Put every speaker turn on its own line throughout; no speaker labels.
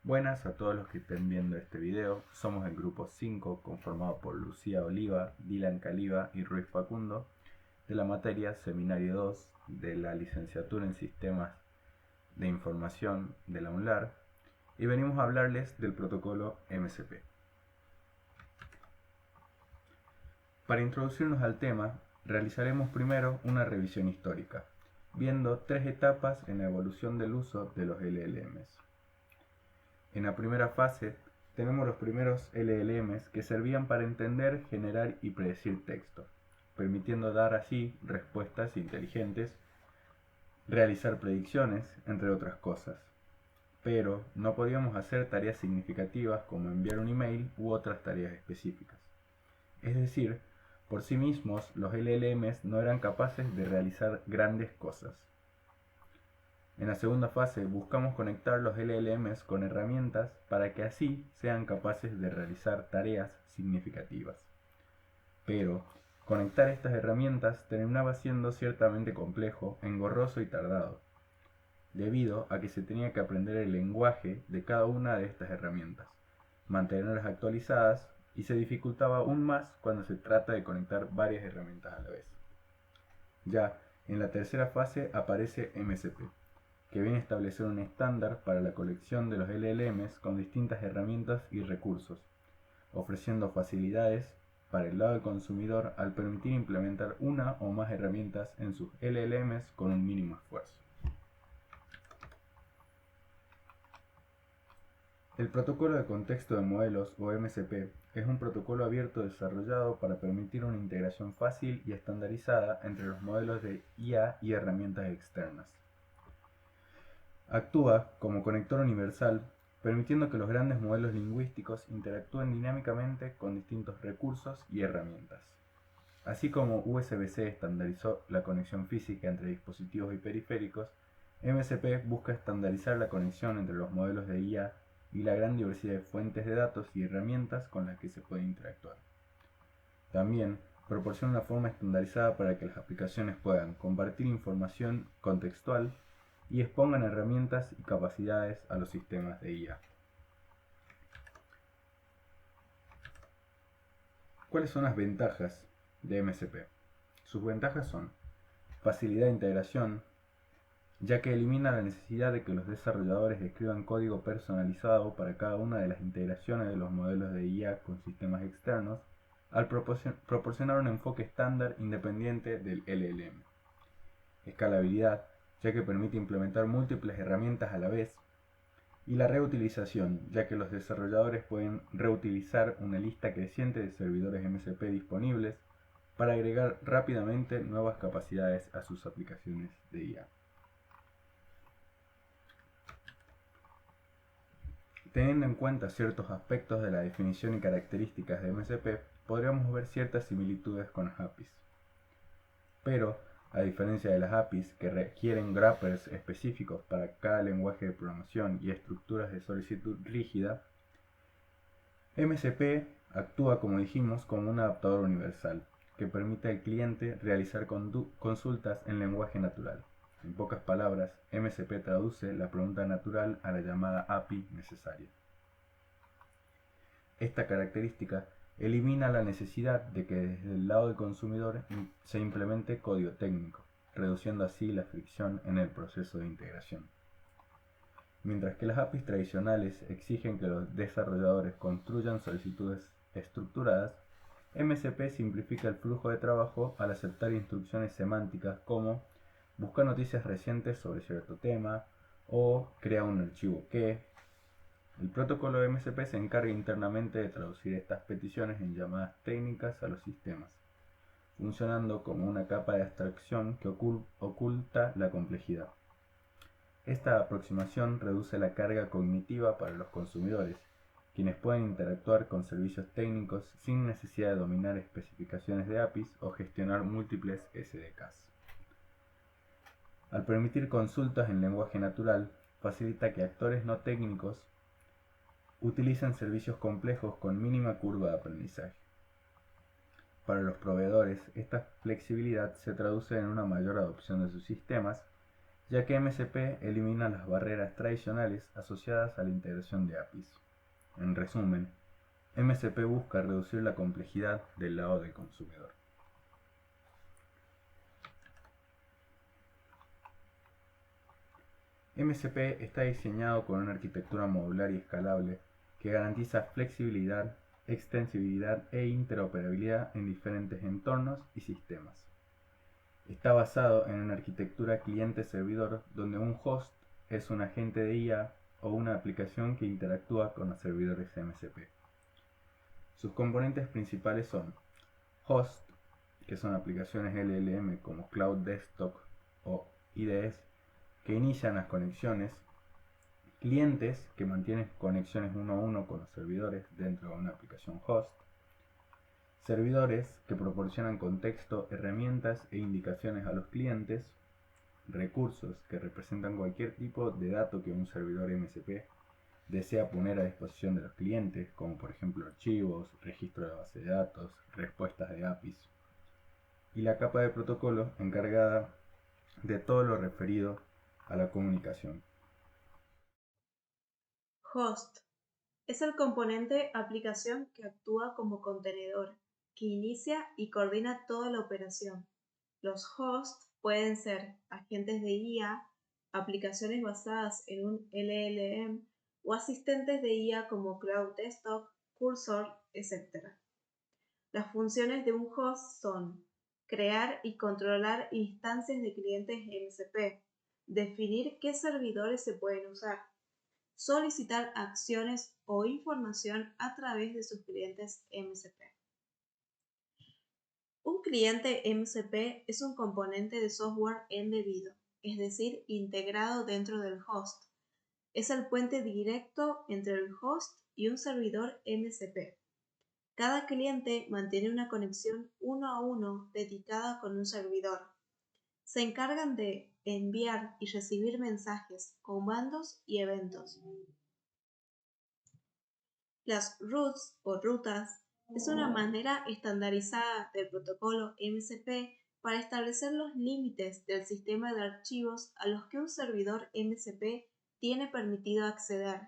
Buenas a todos los que estén viendo este video. Somos el grupo 5 conformado por Lucía Oliva, Dylan Caliba y Ruiz Facundo de la materia Seminario 2 de la licenciatura en Sistemas de Información de la UNLAR y venimos a hablarles del protocolo MCP. Para introducirnos al tema, realizaremos primero una revisión histórica, viendo tres etapas en la evolución del uso de los LLMs. En la primera fase tenemos los primeros LLMs que servían para entender, generar y predecir texto, permitiendo dar así respuestas inteligentes, realizar predicciones, entre otras cosas. Pero no podíamos hacer tareas significativas como enviar un email u otras tareas específicas. Es decir, por sí mismos los LLMs no eran capaces de realizar grandes cosas. En la segunda fase buscamos conectar los LLMs con herramientas para que así sean capaces de realizar tareas significativas. Pero conectar estas herramientas terminaba siendo ciertamente complejo, engorroso y tardado, debido a que se tenía que aprender el lenguaje de cada una de estas herramientas, mantenerlas actualizadas y se dificultaba aún más cuando se trata de conectar varias herramientas a la vez. Ya en la tercera fase aparece MCP, que viene a establecer un estándar para la colección de los LLMs con distintas herramientas y recursos, ofreciendo facilidades para el lado del consumidor al permitir implementar una o más herramientas en sus LLMs con un mínimo esfuerzo. El protocolo de contexto de modelos o MCP es un protocolo abierto desarrollado para permitir una integración fácil y estandarizada entre los modelos de IA y herramientas externas. Actúa como conector universal, permitiendo que los grandes modelos lingüísticos interactúen dinámicamente con distintos recursos y herramientas. Así como USB-C estandarizó la conexión física entre dispositivos y periféricos, MCP busca estandarizar la conexión entre los modelos de IA y la gran diversidad de fuentes de datos y herramientas con las que se puede interactuar. También proporciona una forma estandarizada para que las aplicaciones puedan compartir información contextual y expongan herramientas y capacidades a los sistemas de IA. ¿Cuáles son las ventajas de MCP? Sus ventajas son facilidad de integración, ya que elimina la necesidad de que los desarrolladores escriban código personalizado para cada una de las integraciones de los modelos de IA con sistemas externos, al proporcionar un enfoque estándar independiente del LLM. Escalabilidad, ya que permite implementar múltiples herramientas a la vez, y la reutilización, ya que los desarrolladores pueden reutilizar una lista creciente de servidores MCP disponibles para agregar rápidamente nuevas capacidades a sus aplicaciones de IA. Teniendo en cuenta ciertos aspectos de la definición y características de MCP, podríamos ver ciertas similitudes con las APIs. Pero, a diferencia de las APIs que requieren wrappers específicos para cada lenguaje de programación y estructuras de solicitud rígida, MCP actúa, como dijimos, como un adaptador universal que permite al cliente realizar consultas en lenguaje natural. En pocas palabras, MCP traduce la pregunta natural a la llamada API necesaria. Esta característica elimina la necesidad de que desde el lado del consumidor se implemente código técnico, reduciendo así la fricción en el proceso de integración. Mientras que las APIs tradicionales exigen que los desarrolladores construyan solicitudes estructuradas, MCP simplifica el flujo de trabajo al aceptar instrucciones semánticas como busca noticias recientes sobre cierto tema o crea un archivo que. El protocolo de MCP se encarga internamente de traducir estas peticiones en llamadas técnicas a los sistemas, funcionando como una capa de abstracción que oculta la complejidad. Esta aproximación reduce la carga cognitiva para los consumidores, quienes pueden interactuar con servicios técnicos sin necesidad de dominar especificaciones de APIs o gestionar múltiples SDKs. Al permitir consultas en lenguaje natural, facilita que actores no técnicos utilizan servicios complejos con mínima curva de aprendizaje. Para los proveedores, esta flexibilidad se traduce en una mayor adopción de sus sistemas ya que MCP elimina las barreras tradicionales asociadas a la integración de APIs. En resumen, MCP busca reducir la complejidad del lado del consumidor. MCP está diseñado con una arquitectura modular y escalable que garantiza flexibilidad, extensibilidad e interoperabilidad en diferentes entornos y sistemas. Está basado en una arquitectura cliente-servidor donde un host es un agente de IA o una aplicación que interactúa con los servidores MCP. Sus componentes principales son host, que son aplicaciones LLM como Cloud Desktop o IDS, que inician las conexiones, clientes, que mantienen conexiones uno a uno con los servidores dentro de una aplicación host, servidores, que proporcionan contexto, herramientas e indicaciones a los clientes, recursos, que representan cualquier tipo de dato que un servidor MCP desea poner a disposición de los clientes, como por ejemplo archivos, registro de base de datos, respuestas de APIs, y la capa de protocolo encargada de todo lo referido a la comunicación.
Host es el componente aplicación que actúa como contenedor, que inicia y coordina toda la operación. Los hosts pueden ser agentes de IA, aplicaciones basadas en un LLM o asistentes de IA como Cloud Desktop, Cursor, etc. Las funciones de un host son crear y controlar instancias de clientes MCP, definir qué servidores se pueden usar, solicitar acciones o información a través de sus clientes MCP. Un cliente MCP es un componente de software embebido, es decir, integrado dentro del host. Es el puente directo entre el host y un servidor MCP. Cada cliente mantiene una conexión uno a uno dedicada con un servidor. Se encargan de enviar y recibir mensajes, comandos y eventos. Las routes o rutas es una manera estandarizada del protocolo MCP para establecer los límites del sistema de archivos a los que un servidor MCP tiene permitido acceder,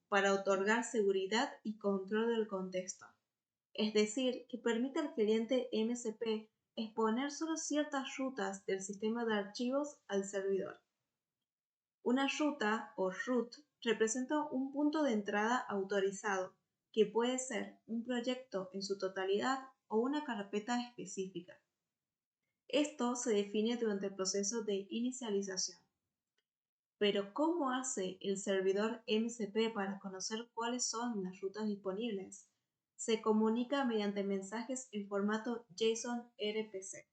para otorgar seguridad y control del contexto. Es decir, que permite al cliente MCP exponer solo ciertas rutas del sistema de archivos al servidor. Una ruta o root representa un punto de entrada autorizado, que puede ser un proyecto en su totalidad o una carpeta específica. Esto se define durante el proceso de inicialización. Pero ¿cómo hace el servidor MCP para conocer cuáles son las rutas disponibles? Se comunica mediante mensajes en formato JSON RPC.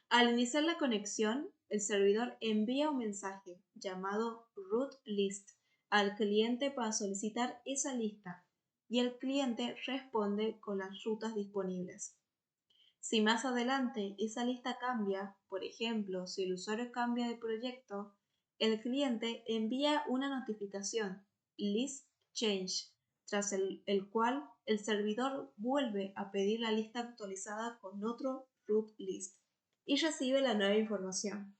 Al iniciar la conexión, el servidor envía un mensaje llamado root list al cliente para solicitar esa lista, y el cliente responde con las rutas disponibles. Si más adelante esa lista cambia, por ejemplo, si el usuario cambia de proyecto, el cliente envía una notificación, list change, tras el cual el servidor vuelve a pedir la lista actualizada con otro root list y recibe la nueva información.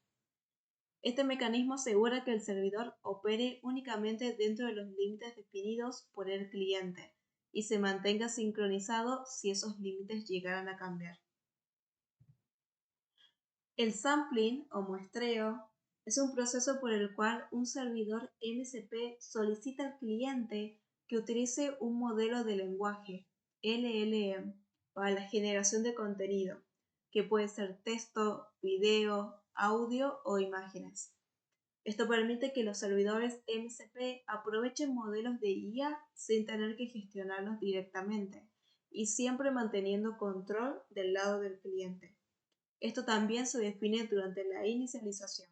Este mecanismo asegura que el servidor opere únicamente dentro de los límites definidos por el cliente y se mantenga sincronizado si esos límites llegaran a cambiar. El sampling o muestreo es un proceso por el cual un servidor MCP solicita al cliente que utilice un modelo de lenguaje LLM para la generación de contenido, que puede ser texto, video, audio o imágenes. Esto permite que los servidores MCP aprovechen modelos de IA sin tener que gestionarlos directamente y siempre manteniendo control del lado del cliente. Esto también se define durante la inicialización.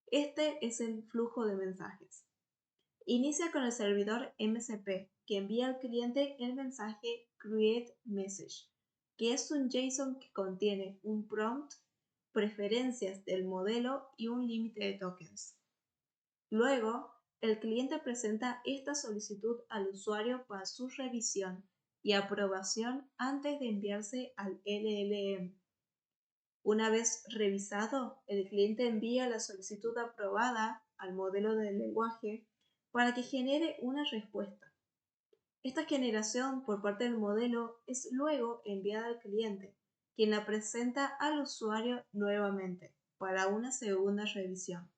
Este es el flujo de mensajes. Inicia con el servidor MCP, que envía al cliente el mensaje createMessage, que es un JSON que contiene un prompt, preferencias del modelo y un límite de tokens. Luego, el cliente presenta esta solicitud al usuario para su revisión y aprobación antes de enviarse al LLM. Una vez revisado, el cliente envía la solicitud aprobada al modelo del lenguaje para que genere una respuesta. Esta generación por parte del modelo es luego enviada al cliente, quien la presenta al usuario nuevamente para una segunda revisión.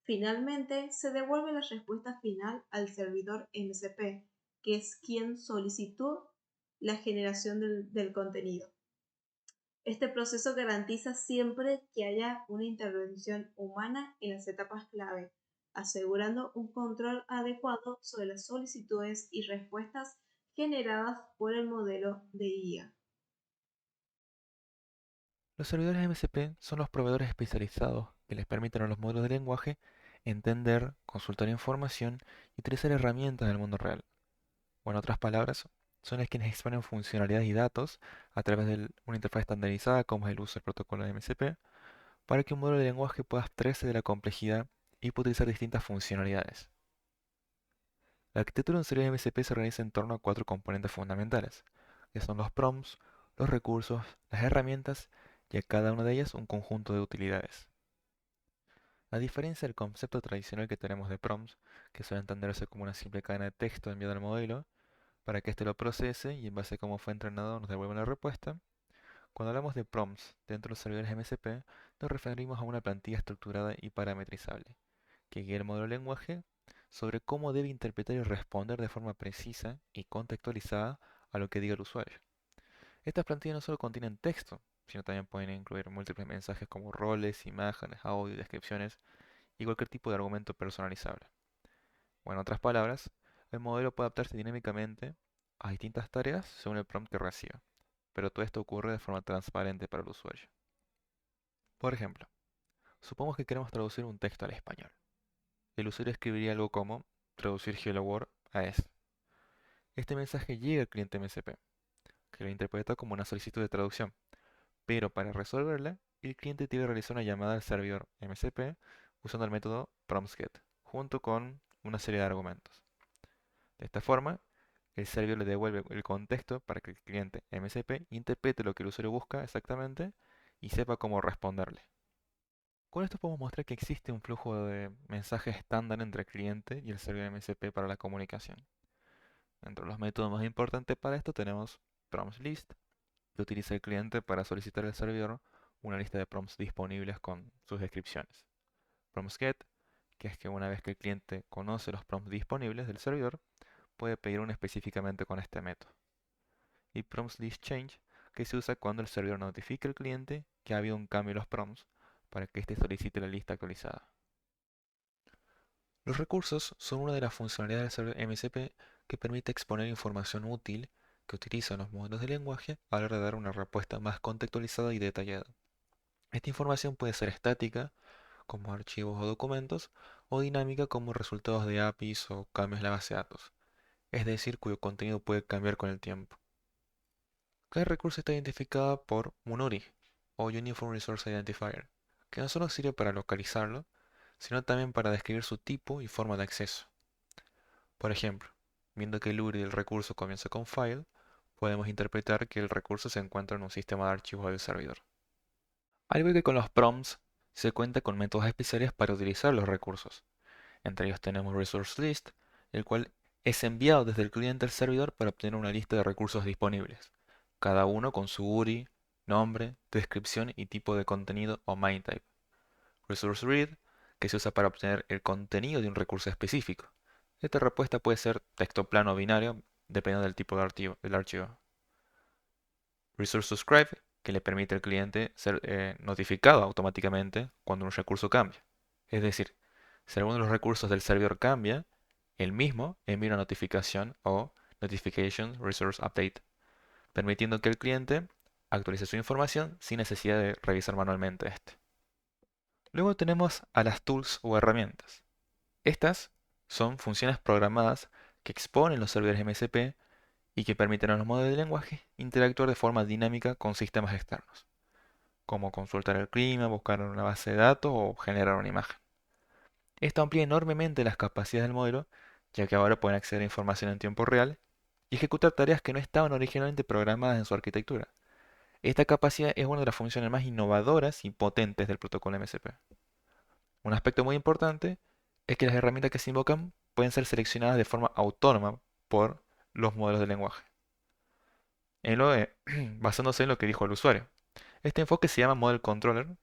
Finalmente, se devuelve la respuesta final al servidor MCP, que es quien solicitó la generación del contenido. Este proceso garantiza siempre que haya una intervención humana en las etapas clave, asegurando un control adecuado sobre las solicitudes y respuestas generadas por el modelo de IA.
Los servidores MCP son los proveedores especializados que les permiten a los modelos de lenguaje entender, consultar información y utilizar herramientas del mundo real. O en otras palabras, son los quienes exponen funcionalidades y datos a través de una interfaz estandarizada como es el uso del protocolo de MCP para que un modelo de lenguaje pueda abstraerse de la complejidad y pueda utilizar distintas funcionalidades. La arquitectura de un servidor MCP se organiza en torno a cuatro componentes fundamentales, que son los prompts, los recursos, las herramientas y a cada una de ellas un conjunto de utilidades. A diferencia del concepto tradicional que tenemos de prompts, que suele entenderse como una simple cadena de texto enviada al modelo, para que éste lo procese y en base a cómo fue entrenado nos devuelva la respuesta, cuando hablamos de prompts dentro de los servidores MCP, nos referimos a una plantilla estructurada y parametrizable, que guía el modelo de lenguaje sobre cómo debe interpretar y responder de forma precisa y contextualizada a lo que diga el usuario. Estas plantillas no solo contienen texto, sino también pueden incluir múltiples mensajes como roles, imágenes, audio, descripciones y cualquier tipo de argumento personalizable. O en otras palabras, el modelo puede adaptarse dinámicamente a distintas tareas según el prompt que reciba, pero todo esto ocurre de forma transparente para el usuario. Por ejemplo, supongamos que queremos traducir un texto al español. El usuario escribiría algo como traducir Hello World a es. Este mensaje llega al cliente MCP, que lo interpreta como una solicitud de traducción, pero para resolverla, el cliente debe realizar una llamada al servidor MCP usando el método promptGet, junto con una serie de argumentos. De esta forma, el servidor le devuelve el contexto para que el cliente MCP interprete lo que el usuario busca exactamente y sepa cómo responderle. Con esto podemos mostrar que existe un flujo de mensajes estándar entre el cliente y el servidor MCP para la comunicación. Entre los métodos más importantes para esto tenemos promptList, que utiliza el cliente para solicitar al servidor una lista de prompts disponibles con sus descripciones. PromptGet, que es que una vez que el cliente conoce los prompts disponibles del servidor, puede pedir uno específicamente con este método. Y PromptListChange, que se usa cuando el servidor notifica al cliente que ha habido un cambio en los prompts para que éste solicite la lista actualizada. Los recursos son una de las funcionalidades del servidor MCP que permite exponer información útil que utilizan los modelos de lenguaje a la hora de dar una respuesta más contextualizada y detallada. Esta información puede ser estática, como archivos o documentos, o dinámica como resultados de APIs o cambios en la base de datos, es decir, cuyo contenido puede cambiar con el tiempo. Cada recurso está identificado por un URI, o Uniform Resource Identifier, que no solo sirve para localizarlo, sino también para describir su tipo y forma de acceso. Por ejemplo, viendo que el URI del recurso comienza con file, podemos interpretar que el recurso se encuentra en un sistema de archivos del servidor. Al igual que con los prompts, se cuenta con métodos especiales para utilizar los recursos. Entre ellos tenemos ResourceList, el cual es enviado desde el cliente al servidor para obtener una lista de recursos disponibles, cada uno con su URI, nombre, descripción y tipo de contenido o main type. ResourceRead, que se usa para obtener el contenido de un recurso específico. Esta respuesta puede ser texto plano o binario, dependiendo del tipo del archivo. ResourceSubscribe, que le permite al cliente ser notificado automáticamente cuando un recurso cambia. Es decir, si alguno de los recursos del servidor cambia, el mismo envía una notificación o Notification Resource Update, permitiendo que el cliente actualice su información sin necesidad de revisar manualmente este. Luego tenemos a las tools o herramientas. Estas son funciones programadas que exponen los servidores MCP y que permiten a los modelos de lenguaje interactuar de forma dinámica con sistemas externos, como consultar el clima, buscar en una base de datos o generar una imagen. Esto amplía enormemente las capacidades del modelo, ya que ahora pueden acceder a información en tiempo real y ejecutar tareas que no estaban originalmente programadas en su arquitectura. Esta capacidad es una de las funciones más innovadoras y potentes del protocolo MSP. Un aspecto muy importante es que las herramientas que se invocan pueden ser seleccionadas de forma autónoma por los modelos de lenguaje, basándose en lo que dijo el usuario. Este enfoque se llama Model Controller,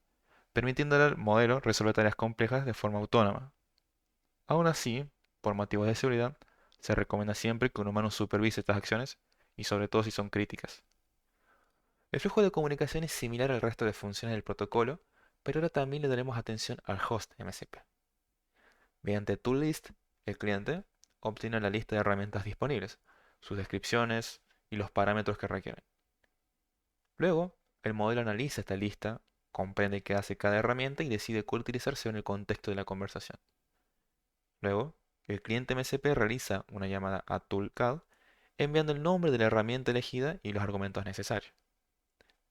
permitiéndole al modelo resolver tareas complejas de forma autónoma. Aún así, por motivos de seguridad, se recomienda siempre que un humano supervise estas acciones y sobre todo si son críticas. El flujo de comunicación es similar al resto de funciones del protocolo, pero ahora también le daremos atención al host MSP. Mediante ToolList, el cliente obtiene la lista de herramientas disponibles, sus descripciones y los parámetros que requieren. Luego, el modelo analiza esta lista, comprende qué hace cada herramienta y decide cuál utilizar según el contexto de la conversación. Luego, el cliente MSP realiza una llamada a ToolCal, enviando el nombre de la herramienta elegida y los argumentos necesarios.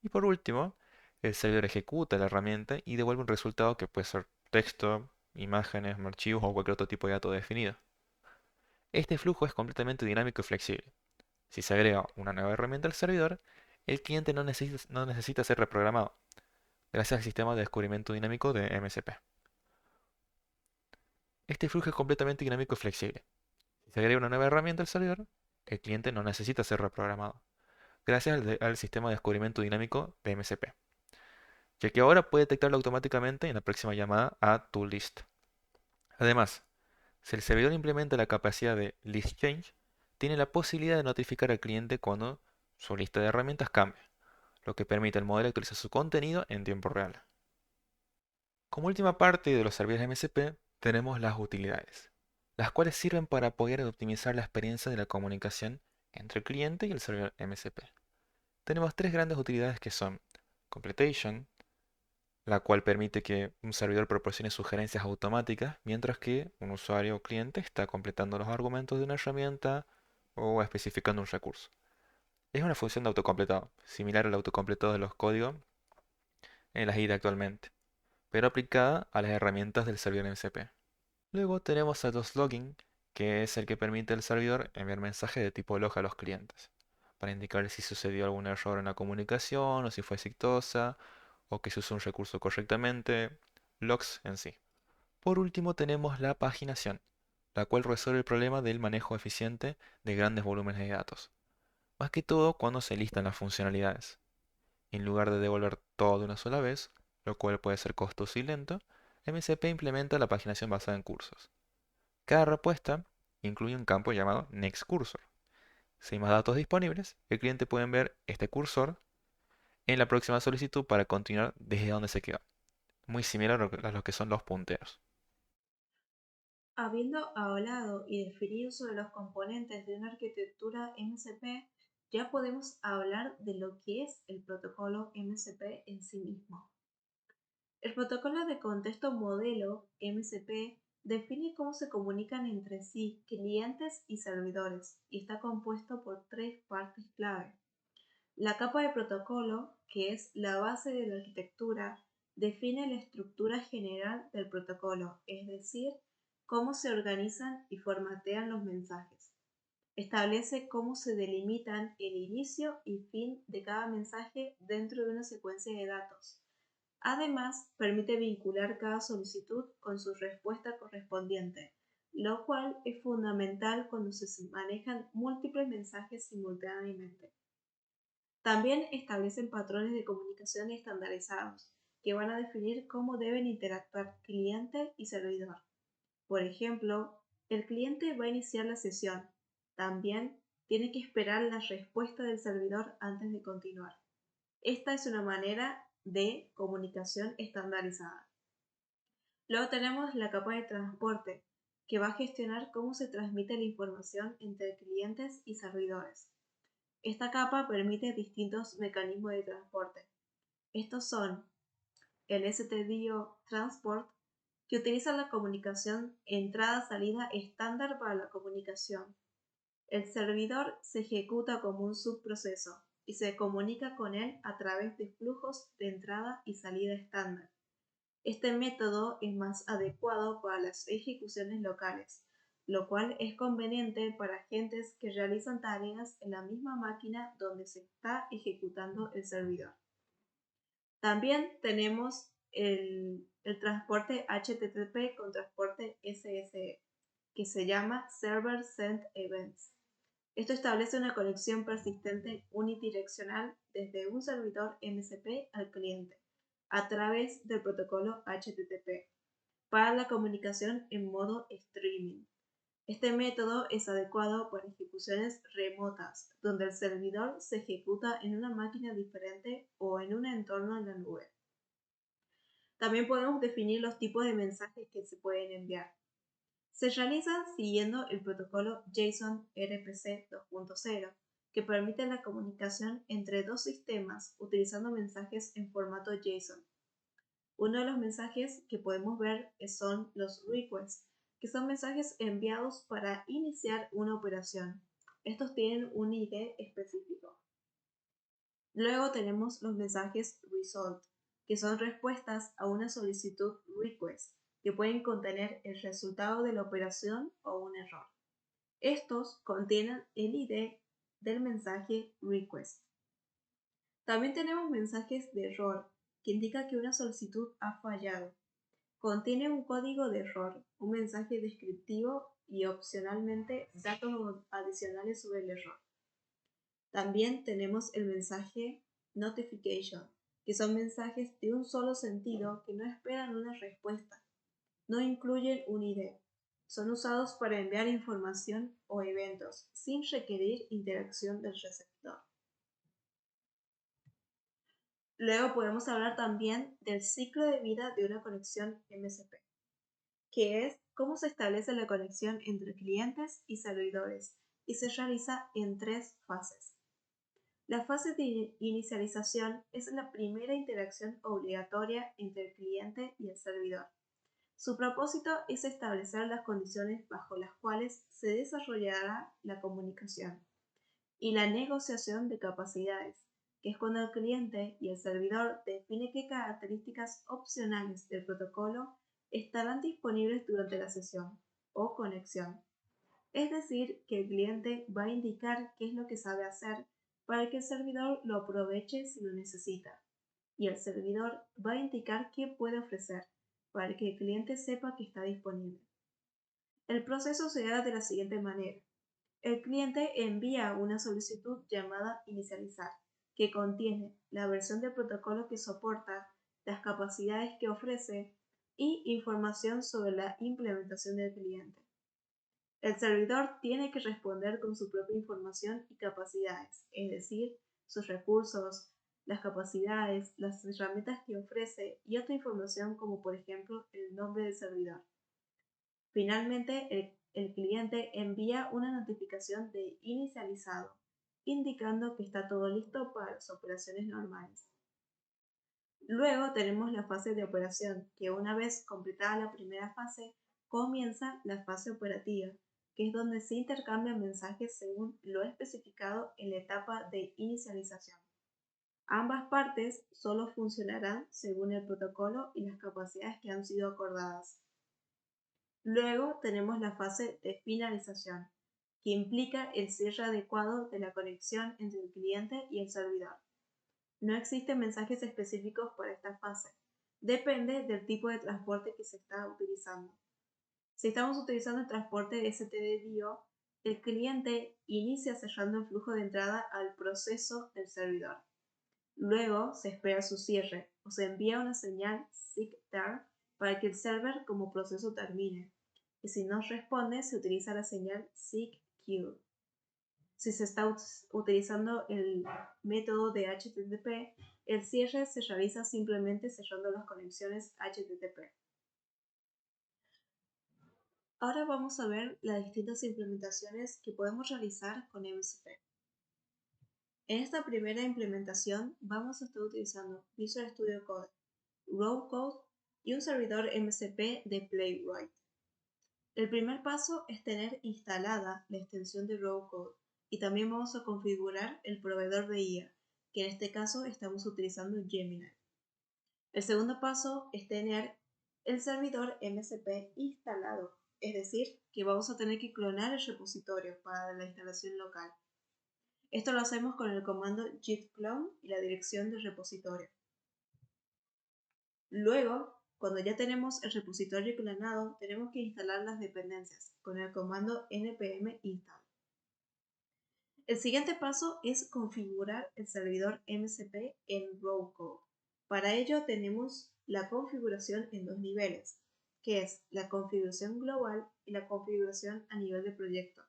Y por último, el servidor ejecuta la herramienta y devuelve un resultado que puede ser texto, imágenes, archivos o cualquier otro tipo de dato definido. Este flujo es completamente dinámico y flexible. Si se agrega una nueva herramienta al servidor, el cliente no necesita ser reprogramado, gracias al sistema de descubrimiento dinámico de MSP. Este flujo es completamente dinámico y flexible. Si se agrega una nueva herramienta al servidor, el cliente no necesita ser reprogramado, gracias al sistema de descubrimiento dinámico de MSP, ya que ahora puede detectarlo automáticamente en la próxima llamada a ToolList. Además, si el servidor implementa la capacidad de list change, tiene la posibilidad de notificar al cliente cuando su lista de herramientas cambia, lo que permite al modelo actualizar su contenido en tiempo real. Como última parte de los servidores MSP, tenemos las utilidades, las cuales sirven para apoyar y optimizar la experiencia de la comunicación entre el cliente y el servidor MSP. Tenemos tres grandes utilidades que son Completion, la cual permite que un servidor proporcione sugerencias automáticas mientras que un usuario o cliente está completando los argumentos de una herramienta o especificando un recurso. Es una función de autocompletado, similar al autocompletado de los códigos en las IDE actualmente, pero aplicada a las herramientas del servidor MCP. Luego tenemos a DOS-Logging, que es el que permite al servidor enviar mensajes de tipo log a los clientes, para indicar si sucedió algún error en la comunicación o si fue exitosa o que se usó un recurso correctamente, logs en sí. Por último tenemos la paginación, la cual resuelve el problema del manejo eficiente de grandes volúmenes de datos, más que todo cuando se listan las funcionalidades. En lugar de devolver todo de una sola vez, lo cual puede ser costoso y lento, MCP implementa la paginación basada en cursos. Cada respuesta incluye un campo llamado NextCursor. Si hay más datos disponibles, el cliente puede ver este cursor en la próxima solicitud para continuar desde donde se quedó. Muy similar a lo que son los punteros.
Habiendo hablado y definido sobre los componentes de una arquitectura MCP, ya podemos hablar de lo que es el protocolo MCP en sí mismo. El protocolo de contexto modelo MCP define cómo se comunican entre sí clientes y servidores y está compuesto por tres partes clave. La capa de protocolo, que es la base de la arquitectura, define la estructura general del protocolo, es decir, cómo se organizan y formatean los mensajes. Establece cómo se delimitan el inicio y fin de cada mensaje dentro de una secuencia de datos. Además, permite vincular cada solicitud con su respuesta correspondiente, lo cual es fundamental cuando se manejan múltiples mensajes simultáneamente. También establecen patrones de comunicación estandarizados, que van a definir cómo deben interactuar cliente y servidor. Por ejemplo, el cliente va a iniciar la sesión. También tiene que esperar la respuesta del servidor antes de continuar. Esta es una manera de comunicación estandarizada. Luego tenemos la capa de transporte, que va a gestionar cómo se transmite la información entre clientes y servidores. Esta capa permite distintos mecanismos de transporte. Estos son el STDIO Transport, que utiliza la comunicación entrada-salida estándar para la comunicación. El servidor se ejecuta como un subproceso y se comunica con él a través de flujos de entrada y salida estándar. Este método es más adecuado para las ejecuciones locales, lo cual es conveniente para agentes que realizan tareas en la misma máquina donde se está ejecutando el servidor. También tenemos el transporte HTTP con transporte SSE, que se llama Server Send Events. Esto establece una conexión persistente unidireccional desde un servidor MSP al cliente, a través del protocolo HTTP, para la comunicación en modo streaming. Este método es adecuado para ejecuciones remotas, donde el servidor se ejecuta en una máquina diferente o en un entorno en la nube. También podemos definir los tipos de mensajes que se pueden enviar. Se realizan siguiendo el protocolo JSON RPC 2.0, que permite la comunicación entre dos sistemas utilizando mensajes en formato JSON. Uno de los mensajes que podemos ver son los requests, que son mensajes enviados para iniciar una operación. Estos tienen un ID específico. Luego tenemos los mensajes result, que son respuestas a una solicitud request, que pueden contener el resultado de la operación o un error. Estos contienen el ID del mensaje request. También tenemos mensajes de error, que indica que una solicitud ha fallado. Contiene un código de error, un mensaje descriptivo y opcionalmente datos adicionales sobre el error. También tenemos el mensaje notification, que son mensajes de un solo sentido que no esperan una respuesta. No incluyen un ID. Son usados para enviar información o eventos sin requerir interacción del receptor. Luego podemos hablar también del ciclo de vida de una conexión MSP, que es cómo se establece la conexión entre clientes y servidores, y se realiza en 3 fases. La fase de inicialización es la primera interacción obligatoria entre el cliente y el servidor. Su propósito es establecer las condiciones bajo las cuales se desarrollará la comunicación y la negociación de capacidades, que es cuando el cliente y el servidor definen qué características opcionales del protocolo estarán disponibles durante la sesión o conexión. Es decir, que el cliente va a indicar qué es lo que sabe hacer para que el servidor lo aproveche si lo necesita, y el servidor va a indicar qué puede ofrecer para que el cliente sepa que está disponible. El proceso se da de la siguiente manera. El cliente envía una solicitud llamada inicializar, que contiene la versión del protocolo que soporta, las capacidades que ofrece y información sobre la implementación del cliente. El servidor tiene que responder con su propia información y capacidades, es decir, sus recursos, las capacidades, las herramientas que ofrece y otra información como por ejemplo el nombre del servidor. Finalmente, el cliente envía una notificación de inicializado, indicando que está todo listo para las operaciones normales. Luego tenemos la fase de operación, que una vez completada la primera fase, comienza la fase operativa, que es donde se intercambian mensajes según lo especificado en la etapa de inicialización. Ambas partes solo funcionarán según el protocolo y las capacidades que han sido acordadas. Luego tenemos la fase de finalización, que implica el cierre adecuado de la conexión entre el cliente y el servidor. No existen mensajes específicos para esta fase. Depende del tipo de transporte que se está utilizando. Si estamos utilizando el transporte STD-DIO, el cliente inicia cerrando el flujo de entrada al proceso del servidor. Luego se espera su cierre o se envía una señal SIG-TER para que el server como proceso termine. Y si no responde, se utiliza la señal SIG-Queue. Si se está utilizando el método de HTTP, el cierre se realiza simplemente cerrando las conexiones HTTP. Ahora vamos a ver las distintas implementaciones que podemos realizar con MSP. En esta primera implementación vamos a estar utilizando Visual Studio Code, Raw Code y un servidor MSP de Playwright. El primer paso es tener instalada la extensión de Raw Code y también vamos a configurar el proveedor de IA, que en este caso estamos utilizando Gemini. El segundo paso es tener el servidor MSP instalado, es decir, que vamos a tener que clonar el repositorio para la instalación local. Esto lo hacemos con el comando git clone y la dirección del repositorio. Luego, cuando ya tenemos el repositorio clonado, tenemos que instalar las dependencias con el comando npm install. El siguiente paso es configurar el servidor MCP en raw code. Para ello tenemos la configuración en dos niveles, que es la configuración global y la configuración a nivel de proyecto.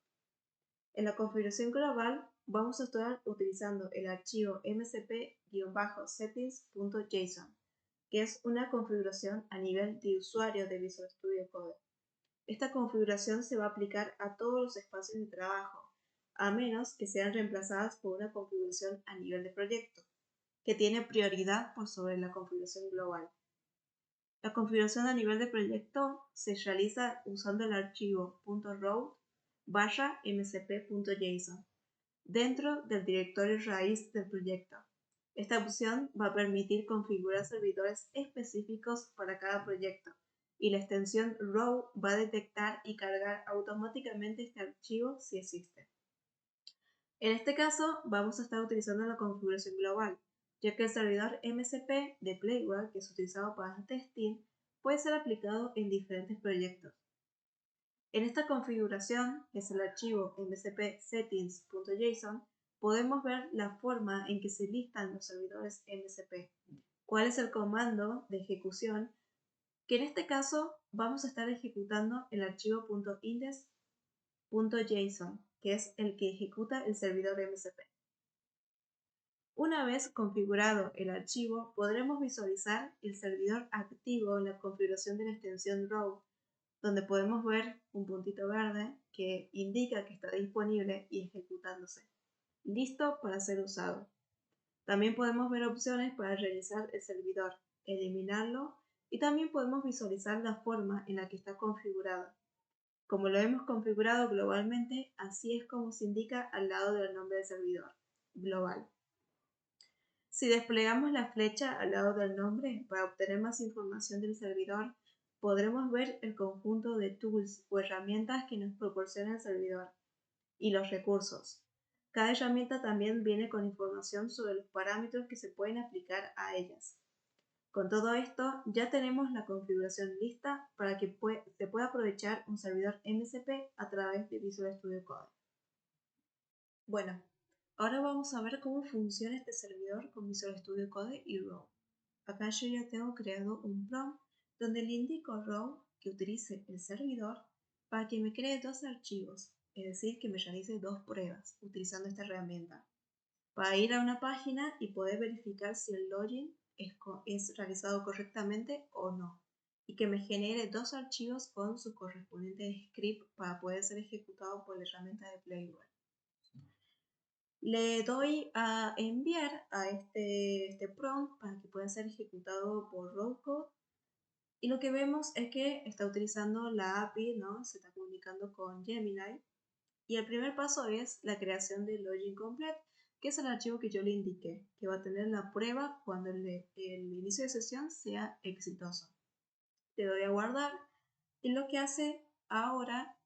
En la configuración global vamos a estar utilizando el archivo mcp-settings.json, que es una configuración a nivel de usuario de Visual Studio Code. Esta configuración se va a aplicar a todos los espacios de trabajo, a menos que sean reemplazadas por una configuración a nivel de proyecto, que tiene prioridad por sobre la configuración global. La configuración a nivel de proyecto se realiza usando el archivo .root/mcp.json dentro del directorio raíz del proyecto. Esta opción va a permitir configurar servidores específicos para cada proyecto, y la extensión row va a detectar y cargar automáticamente este archivo si existe. En este caso vamos a estar utilizando la configuración global, ya que el servidor MCP de Playground, que es utilizado para testing, puede ser aplicado en diferentes proyectos. En esta configuración, que es el archivo mcp-settings.json, podemos ver la forma en que se listan los servidores MCP, cuál es el comando de ejecución, que en este caso vamos a estar ejecutando el archivo .index.json, que es el que ejecuta el servidor MCP. Una vez configurado el archivo, podremos visualizar el servidor activo en la configuración de la extensión row, donde podemos ver un puntito verde que indica que está disponible y ejecutándose, listo para ser usado. También podemos ver opciones para realizar el servidor, eliminarlo, y también podemos visualizar la forma en la que está configurado. Como lo hemos configurado globalmente, así es como se indica al lado del nombre del servidor, global. Si desplegamos la flecha al lado del nombre para obtener más información del servidor, podremos ver el conjunto de tools o herramientas que nos proporciona el servidor y los recursos. Cada herramienta también viene con información sobre los parámetros que se pueden aplicar a ellas. Con todo esto, ya tenemos la configuración lista para que se pueda aprovechar un servidor MCP a través de Visual Studio Code. Bueno, ahora vamos a ver cómo funciona este servidor con Visual Studio Code y Raw. Acá yo ya tengo creado un prompt donde le indico a Raw que utilice el servidor para que me cree dos archivos, es decir, que me realice dos pruebas utilizando esta herramienta, para ir a una página y poder verificar si el login es realizado correctamente o no, y que me genere dos archivos con sus correspondientes script para poder ser ejecutado por la herramienta de Playground. Le doy a enviar a este prompt para que pueda ser ejecutado por raw code, y lo que vemos es que está utilizando la API, ¿no? Se está comunicando con Gemini, y el primer paso es la creación del login complete, que es el archivo que yo le indiqué, que va a tener la prueba cuando el inicio de sesión sea exitoso. Le doy a guardar, y lo que hace ahora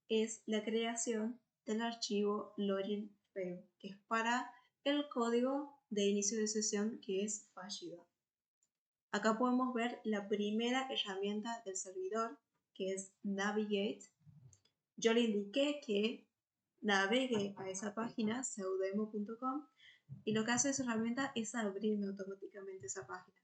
es la creación del archivo login fail, que es para el código de inicio de sesión que es fallido. Acá podemos ver la primera herramienta del servidor, que es Navigate. Yo le indiqué que navegue a esa página, pseudodemo.com, y lo que hace esa herramienta es abrirme automáticamente esa página.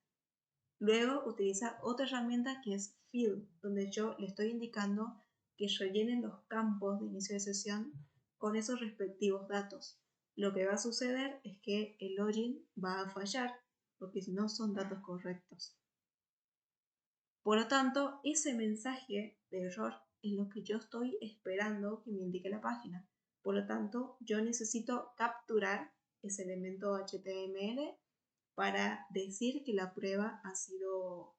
Luego utiliza otra herramienta que es Fill, donde yo le estoy indicando que rellenen los campos de inicio de sesión con esos respectivos datos. Lo que va a suceder es que el login va a fallar, porque no son datos correctos. Por lo tanto, ese mensaje de error es lo que yo estoy esperando que me indique la página. Por lo tanto, yo necesito capturar ese elemento HTML para decir que la prueba ha sido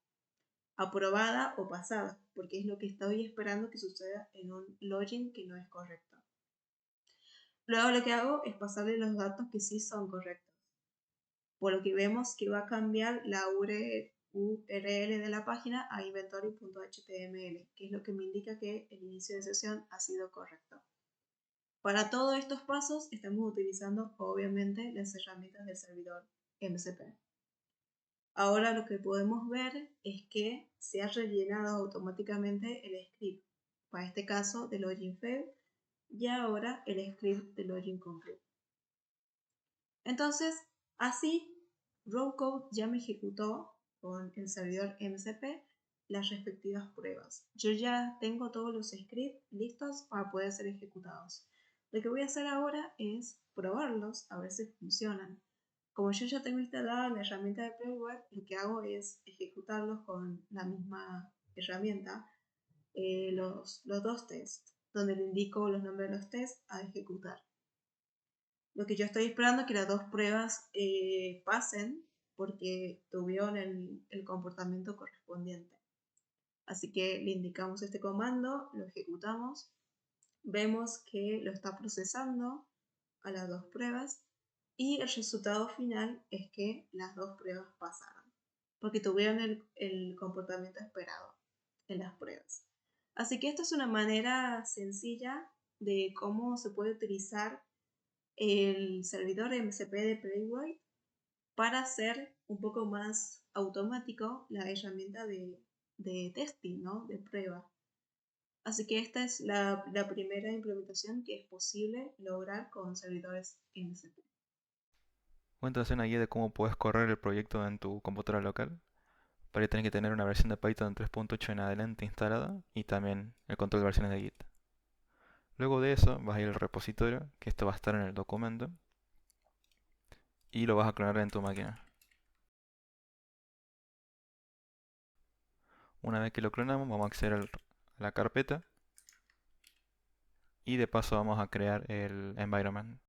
aprobada o pasada, porque es lo que estoy esperando que suceda en un login que no es correcto. Luego lo que hago es pasarle los datos que sí son correctos, por lo que vemos que va a cambiar la URL de la página a inventory.html, que es lo que me indica que el inicio de sesión ha sido correcto. Para todos estos pasos estamos utilizando obviamente las herramientas del servidor MCP. Ahora lo que podemos ver es que se ha rellenado automáticamente el script, para este caso de login failed, y ahora el script de login complete. Entonces, así, Rowcode ya me ejecutó con el servidor MCP las respectivas pruebas. Yo ya tengo todos los scripts listos para poder ser ejecutados. Lo que voy a hacer ahora es probarlos, a ver si funcionan. Como yo ya tengo instalada la herramienta de Playwright, lo que hago es ejecutarlos con la misma herramienta, los dos tests, donde le indico los nombres de los tests a ejecutar. Lo que yo estoy esperando es que las dos pruebas pasen porque tuvieron el comportamiento correspondiente. Así que le indicamos este comando, lo ejecutamos, vemos que lo está procesando a las dos pruebas y el resultado final es que las dos pruebas pasaron porque tuvieron el comportamiento esperado en las pruebas. Así que esta es una manera sencilla de cómo se puede utilizar el servidor MCP de Playwright para hacer un poco más automático la herramienta de testing, ¿no? De prueba. Así que esta es la primera implementación que es posible lograr con servidores MCP.
Cuéntanos una guía de cómo puedes correr el proyecto en tu computadora local. Para ello tienes que tener una versión de Python 3.8 en adelante instalada y también el control de versiones de Git. Luego de eso vas a ir al repositorio, que esto va a estar en el documento, y lo vas a clonar en tu máquina. Una vez que lo clonamos, vamos a acceder a la carpeta y de paso vamos a crear el environment.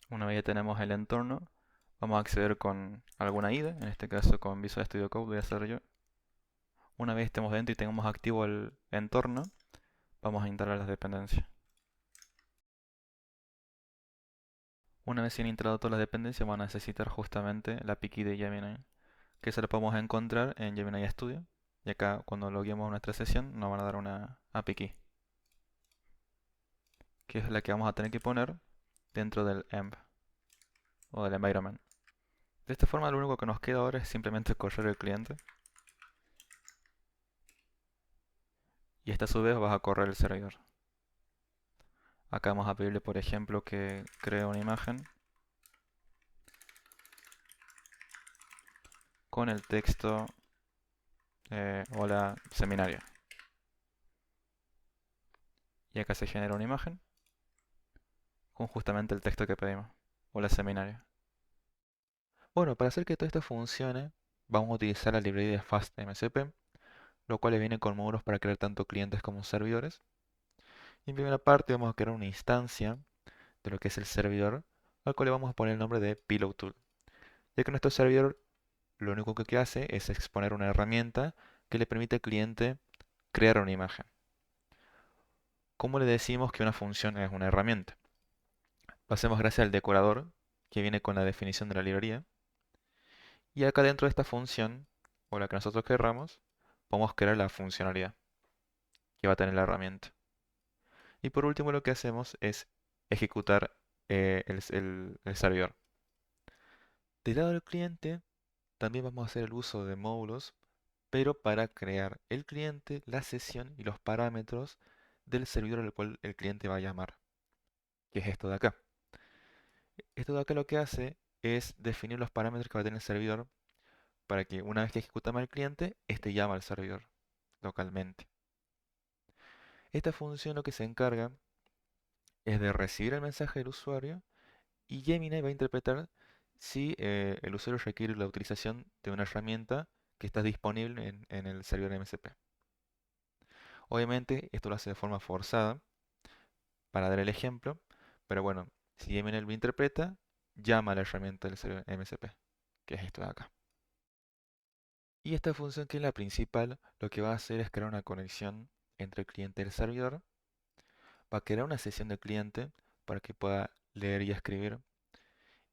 Una vez ya tenemos el entorno, vamos a acceder con alguna IDE, en este caso con Visual Studio Code voy a hacer yo. Una vez estemos dentro y tengamos activo el entorno, vamos a instalar las dependencias. Una vez se han instalado todas las dependencias, van a necesitar justamente la API key de Gemini, que se lo podemos encontrar en Gemini Studio. Y acá, cuando loguemos nuestra sesión, nos van a dar una API key, que es la que vamos a tener que poner dentro del env o del environment. De esta forma, lo único que nos queda ahora es simplemente correr el cliente. Y esta a su vez va a correr el servidor. Acá vamos a pedirle, por ejemplo, que cree una imagen con el texto hola seminario. Y acá se genera una imagen con justamente el texto que pedimos, hola seminario. Bueno, para hacer que todo esto funcione, vamos a utilizar la librería de FastMCP, lo cual viene con módulos para crear tanto clientes como servidores. Y en primera parte vamos a crear una instancia de lo que es el servidor, al cual le vamos a poner el nombre de PillowTool, ya que nuestro servidor lo único que hace es exponer una herramienta que le permite al cliente crear una imagen. ¿Cómo le decimos que una función es una herramienta? Lo hacemos gracias al decorador que viene con la definición de la librería. Y acá dentro de esta función, o la que nosotros querramos, podemos crear la funcionalidad que va a tener la herramienta. Y por último lo que hacemos es ejecutar el servidor. Del lado del cliente también vamos a hacer el uso de módulos, pero para crear el cliente, la sesión y los parámetros del servidor al cual el cliente va a llamar, que es esto de acá. Esto de acá lo que hace es definir los parámetros que va a tener el servidor para que una vez que ejecutamos al cliente, este llama al servidor localmente. Esta función lo que se encarga es de recibir el mensaje del usuario y Gemini va a interpretar si el usuario requiere la utilización de una herramienta que está disponible en el servidor MCP. Obviamente esto lo hace de forma forzada para dar el ejemplo, pero bueno, si Gemini lo interpreta, llama a la herramienta del servidor MCP, que es esto de acá. Y esta función, que es la principal, lo que va a hacer es crear una conexión entre el cliente y el servidor. Va a crear una sesión del cliente para que pueda leer y escribir.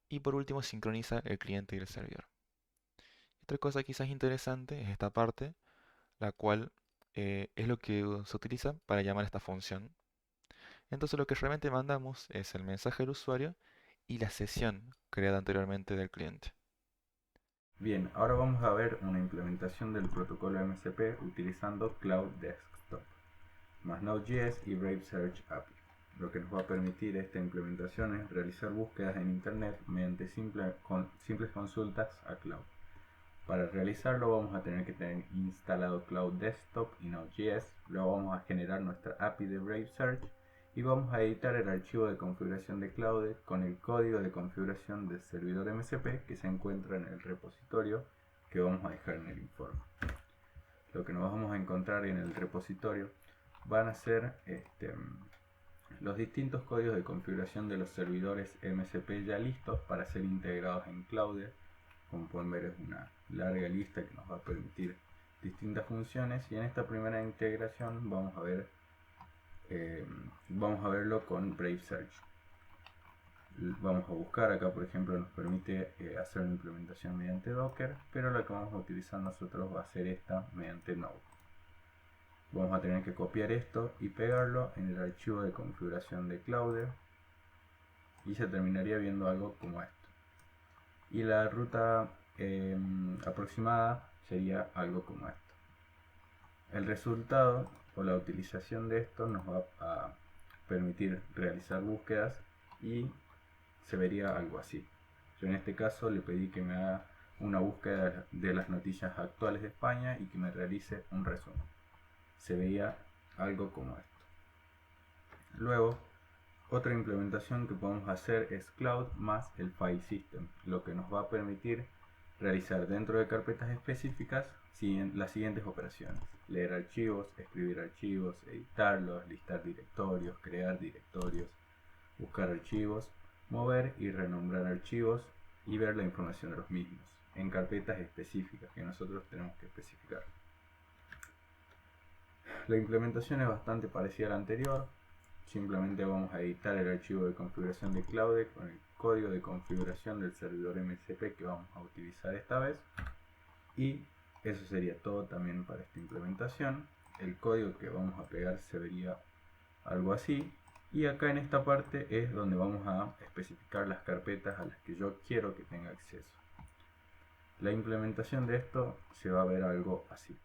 Y por último, sincroniza el cliente y el servidor. Otra cosa quizás interesante es esta parte, la cual es lo que se utiliza para llamar esta función. Entonces lo que realmente mandamos es el mensaje del usuario y la sesión creada anteriormente del cliente.
Bien, ahora vamos a ver una implementación del protocolo MCP utilizando Cloud Desktop, más Node.js y Brave Search API. Lo que nos va a permitir esta implementación es realizar búsquedas en Internet mediante simples consultas a Cloud. Para realizarlo vamos a tener que tener instalado Cloud Desktop y Node.js, luego vamos a generar nuestra API de Brave Search y vamos a editar el archivo de configuración de Cloud con el código de configuración del servidor MCP que se encuentra en el repositorio que vamos a dejar en el informe. Lo que nos vamos a encontrar en el repositorio van a ser los distintos códigos de configuración de los servidores MCP ya listos para ser integrados en Cloud. Como pueden ver, es una larga lista que nos va a permitir distintas funciones, y en esta primera integración vamos a verlo con Brave Search. Vamos a buscar acá, por ejemplo, nos permite hacer una implementación mediante Docker, pero la que vamos a utilizar nosotros va a ser esta mediante Node. Vamos a tener que copiar esto y pegarlo en el archivo de configuración de Cloud y se terminaría viendo algo como esto. Y la ruta aproximada sería algo como esto. El resultado o la utilización de esto nos va a permitir realizar búsquedas y se vería algo así. Yo en este caso le pedí que me haga una búsqueda de las noticias actuales de España y que me realice un resumen. Se veía algo como esto. Luego, otra implementación que podemos hacer es Cloud más el File System, lo que nos va a permitir realizar dentro de carpetas específicas las siguientes operaciones: leer archivos, escribir archivos, editarlos, listar directorios, crear directorios, buscar archivos, mover y renombrar archivos y ver la información de los mismos en carpetas específicas que nosotros tenemos que especificar. La implementación es bastante parecida a la anterior. Simplemente vamos a editar el archivo de configuración de Cloud con el código de configuración del servidor MCP que vamos a utilizar esta vez, y eso sería todo también para esta implementación. El código que vamos a pegar se vería algo así, y acá en esta parte es donde vamos a especificar las carpetas a las que yo quiero que tenga acceso. La implementación de esto se va a ver algo así.